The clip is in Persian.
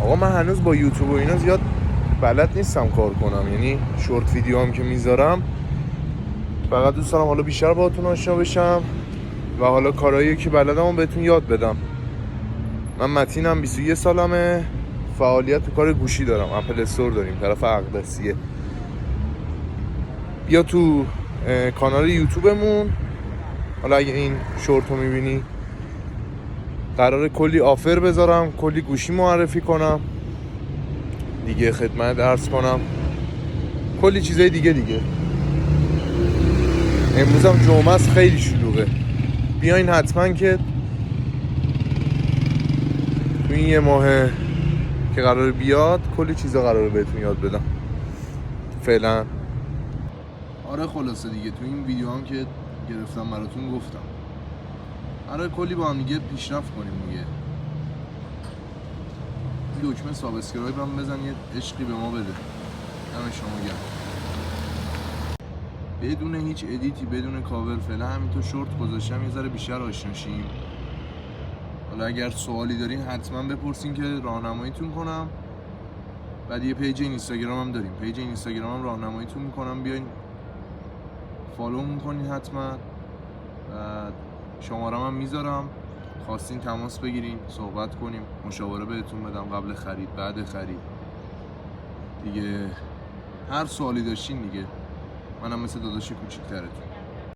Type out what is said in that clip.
آقا من هنوز با یوتیوب و اینا زیاد بلد نیستم کار کنم، یعنی شورت ویدیو هم که میذارم فقط دوست دارم حالا بیشتر باهاتون آشنا بشم و حالا کارهایی که بلدم بهتون یاد بدم. من متینم، 21 سالمه، فعالیت تو کار گوشی دارم، اپل استور داریم طرف اقدسیه. بیا تو کانال یوتیوبمون، حالا اگه این شورت رو میبینی قراره کلی آفر بذارم، کلی گوشی معرفی کنم دیگه، خدمت عرض کنم کلی چیزای دیگه. امروز هم جمعه است، خیلی شلوغه. بیاین حتما که تو این یه ماه که قراره بیاد کلی چیزا قراره بهتون یاد بدم. فعلا آره خلاصه دیگه تو این ویدیو هم که گرفتم براتون گفتم آره کلی با هم دیگه پیشرفت کنیم دیگه. دکمه سابسکرایب هم بزن، یه عشقی به ما بده. دم شما گرم. بدون هیچ ادیتی، بدون کاور، فعلا همینطور شورت گذاشتم یه ذره بیشتر آشنا شیم. حالا اگر سوالی دارین حتما بپرسین که راهنماییتون کنم. بعد یه پیج اینستاگرام هم داریم، پیج اینستاگرام هم راهنماییتون میکنم، بیاین فالو میکنین حتما. بعد شمارم هم میذارم، خواستین تماس بگیرین صحبت کنیم، مشاوره بهتون بدم قبل خرید بعد خرید دیگه. هر سوالی داشتین دیگه منم مثل داداش کوچیک‌ترتون.